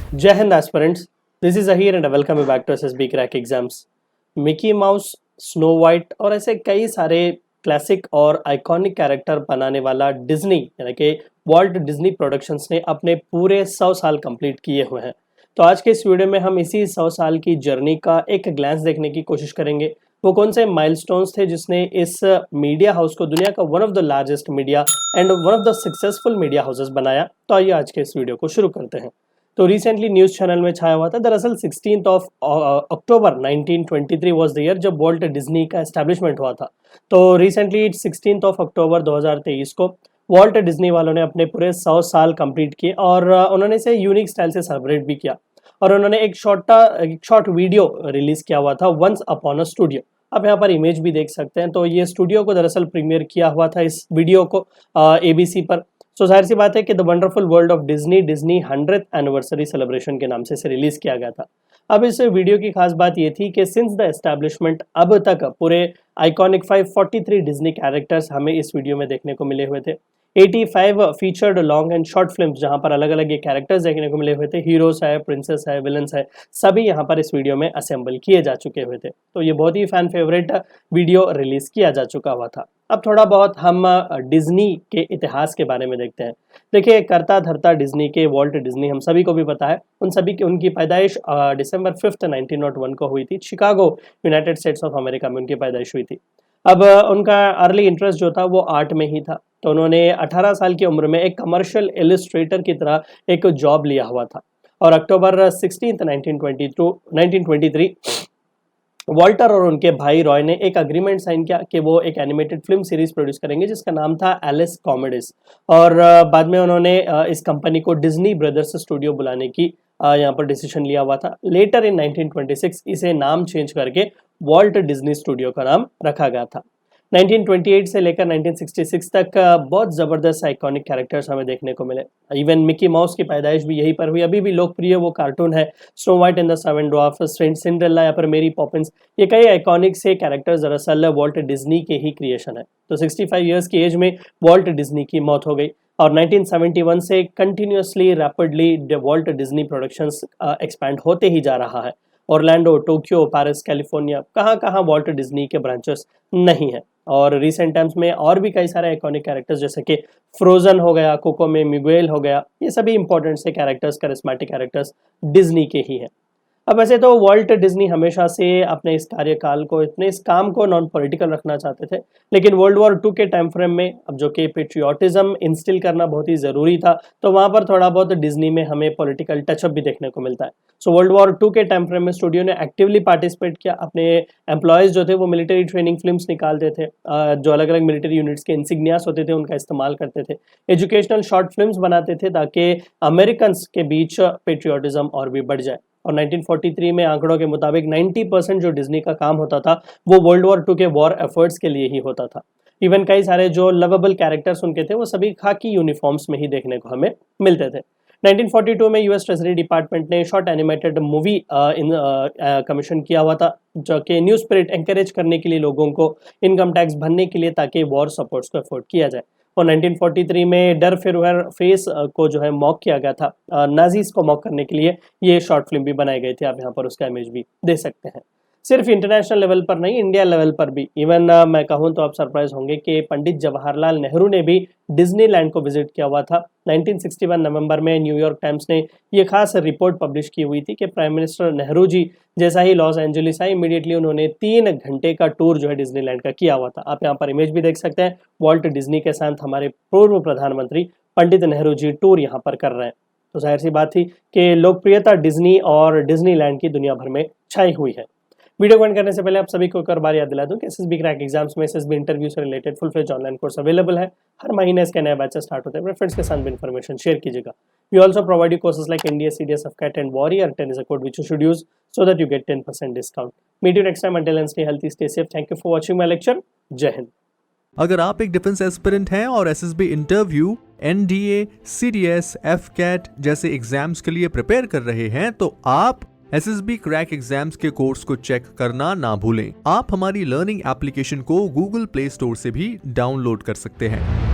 जय हिंद aspirants, this is Zahir and welcome back to SSB crack exams. Mickey Mouse, snow white और ऐसे कई सारे क्लासिक और आइकॉनिक कैरेक्टर बनाने वाला डिज्नी यानी कि वॉल्ट डिज्नी प्रोडक्शंस ने अपने पूरे 100 साल कंप्लीट किए हुए हैं। तो आज के इस वीडियो में हम इसी 100 साल की जर्नी का एक ग्लैंस देखने की कोशिश करेंगे। वो कौन से माइलस्टोन्स थे जिसने इस मीडिया हाउस को दुनिया का one of the largest media and one of the successful media houses बनाया। तो आइए आज के इस वीडियो को शुरू करते हैं। तो रिसेंटली न्यूज चैनल में छाया हुआ था, दरअसल 16 अक्टूबर 1923 वाज द ईयर जब वॉल्ट डिज्नी का एस्टैब्लिशमेंट हुआ था। तो रिसेंटली 16 अक्टूबर 2023 को वॉल्ट डिज्नी वालों ने अपने पूरे 100 साल कंप्लीट किए और उन्होंने इसे यूनिक स्टाइल से सेलिब्रेट भी किया। और उन्होंने एक शॉर्ट वीडियो रिलीज किया हुआ था, वंस अपॉन अ स्टूडियो। आप यहाँ पर इमेज भी देख सकते हैं। तो ये स्टूडियो को दरअसल प्रीमियर किया हुआ था इस वीडियो को ABC पर। तो जाहिर सी बात है कि the wonderful world of Disney 100th anniversary celebration के नाम से इसे रिलीज किया गया था। अब इस वीडियो की खास बात ये थी कि सिंस द एस्टैब्लिशमेंट अब तक पूरे आइकॉनिक 543 डिज्नी कैरेक्टर्स हमें इस वीडियो में देखने को मिले हुए थे। 85 featured long and short films जहां पर अलग अलग ये कैरेक्टर्स देखने को मिले हुए थे, हीरोज है, प्रिंसेस है, विलन्स है, सभी यहाँ पर इस वीडियो में असेंबल किए जा चुके हुए थे। तो ये बहुत ही फैन फेवरेट वीडियो रिलीज किया जा चुका हुआ था। अब थोड़ा बहुत हम डिज्नी के इतिहास के बारे में देखते हैं। देखिए, करता धरता डिज्नी के वॉल्ट डिज्नी हम सभी को भी पता है। उनकी पैदाइश December 5, 1901 को हुई थी। Chicago, United states of America में उनकी पैदाइश हुई थी। अब उनका अर्ली इंटरेस्ट जो था वो आर्ट में ही था। तो उन्होंने 18 साल की उम्र में एक कमर्शियल इलस्ट्रेटर की तरह एक जॉब लिया हुआ था। और अक्टूबर 16, 1923 वॉल्टर और उनके भाई रॉय ने एक अग्रीमेंट साइन किया कि वो एक एनिमेटेड फिल्म सीरीज प्रोड्यूस करेंगे जिसका नाम था एलिस कॉमेडीज। और बाद में उन्होंने इस कंपनी को डिज्नी ब्रदर्स स्टूडियो बुलाने की यहाँ पर डिसीजन लिया हुआ था। लेटर इन 1926 इसे नाम चेंज करके वॉल्ट डिज्नी स्टूडियो का नाम रखा गया था। 1928 से लेकर 1966 तक बहुत ज़बरदस्त आइकॉनिक कैरेक्टर्स हमें देखने को मिले। इवन मिकी माउस की पैदाइश भी यहीं पर हुई। अभी भी लोकप्रिय वो कार्टून है snow white and the seven dwarf, Cinderella या फिर मेरी पॉपिंस। ये कई आइकॉनिक से कैरेक्टर्स दरअसल वॉल्ट डिज्नी के ही क्रिएशन है। तो 65 ईयर्स की एज में वॉल्ट डिज्नी की मौत हो गई और 1971 से continuously rapidly Walt Disney productions expand होते ही जा रहा है। ऑरलैंडो, टोक्यो, पेरिस, कैलिफोर्निया, कहाँ कहाँ वॉल्ट डिज्नी के ब्रांचेस नहीं है। और रिसेंट टाइम्स में और भी कई सारे आइकॉनिक कैरेक्टर्स जैसे कि फ्रोजन हो गया, कोको में मिगुएल हो गया, ये सभी इंपॉर्टेंट से कैरेक्टर्स, करिस्मेटिक कैरेक्टर्स डिज्नी के ही हैं। अब वैसे तो वॉल्ट डिज्नी हमेशा से अपने इस कार्यकाल को, अपने इस काम को नॉन पॉलिटिकल रखना चाहते थे, लेकिन वर्ल्ड वॉर 2 के टाइम फ्रेम में अब जो कि पेट्रियोटिज्म इंस्टिल करना बहुत ही ज़रूरी था, तो वहाँ पर थोड़ा बहुत डिज्नी में हमें पॉलिटिकल टचअप भी देखने को मिलता है। सो वर्ल्ड वॉर 2 के टाइम फ्रेम में स्टूडियो ने एक्टिवली पार्टिसिपेट किया। अपने एम्प्लॉयज़ जो थे वो मिलिट्री ट्रेनिंग फिल्म्स निकालते थे, जो अलग अलग मिलिट्री यूनिट्स के इंसिग्नियास होते थे उनका इस्तेमाल करते थे। एजुकेशनल शॉर्ट फिल्म्स बनाते थे ताकि अमेरिकन के बीच पेट्रियोटिज्म और भी बढ़ जाए। और 1943 में आंकड़ों के मुताबिक 90% जो डिज्नी का काम होता था वो वर्ल्ड वॉर 2 के वॉर एफर्ट्स के लिए ही होता था। इवन कई सारे जो लवेबल कैरेक्टर्स उनके थे वो सभी खाकी यूनिफॉर्म्स में ही देखने को हमें मिलते थे। 1942 में यूएस ट्रेजरी डिपार्टमेंट ने शॉर्ट एनिमेटेड मूवी कमीशन किया हुआ था, जो कि न्यू स्पिरिट एंकरेज करने के लिए लोगों को इनकम टैक्स भरने के लिए, ताकि वॉर सपोर्ट्स को अफोर्ड किया जाए। और 1943 में डर फिर फेस को जो है मॉक किया गया था, नाजीज को मॉक करने के लिए ये शॉर्ट फिल्म भी बनाई गई थी। आप यहाँ पर उसका इमेज भी दे सकते हैं। सिर्फ इंटरनेशनल लेवल पर नहीं, इंडिया लेवल पर भी इवन मैं कहूँ तो आप सरप्राइज होंगे कि पंडित जवाहरलाल नेहरू ने भी डिज्नीलैंड को विजिट किया हुआ था। 1961 नवंबर में न्यूयॉर्क टाइम्स ने ये खास रिपोर्ट पब्लिश की हुई थी कि प्राइम मिनिस्टर नेहरू जी जैसा ही लॉस एंजलिस आए, इमीडिएटली उन्होंने 3 घंटे का टूर जो है डिज्नीलैंड का किया हुआ था। आप यहाँ पर इमेज भी देख सकते हैं, वॉल्ट डिज्नी के साथ हमारे पूर्व प्रधानमंत्री पंडित नेहरू जी टूर यहाँ पर कर रहे हैं। तो जाहिर सी बात थी कि लोकप्रियता डिज्नी और डिज्नीलैंड की दुनिया भर में छाई हुई है। वीडियो को एंड करने से पहले आप सभी को एक और बार याद दिला दूं कि एसएसबी क्रैक एग्जाम्स में एसएसबी इंटरव्यू से related full fledge online course available है। हर महीने इसके नए बैचेस स्टार्ट होते हैं। अपने फ्रेंड्स के साथ भी इन्फॉर्मेशन शेयर कीजिएगा। We also provide you courses like NDA, CDS, AFCAT and warrior. 10 is a code which you should use so that you get 10% discount. Meet you next time. Until then, stay healthy, stay safe. Thank you for watching my lecture. जय हिंद। अगर आप एक defence aspirant हैं और SSB interview, NDA, CDS, AFCAT जैसे exams के लिए prepare कर रहे हैं तो आप एसएसबी क्रैक एग्जाम्स के कोर्स को चेक करना ना भूलें। आप हमारी लर्निंग एप्लीकेशन को गूगल प्ले स्टोर से भी डाउनलोड कर सकते हैं।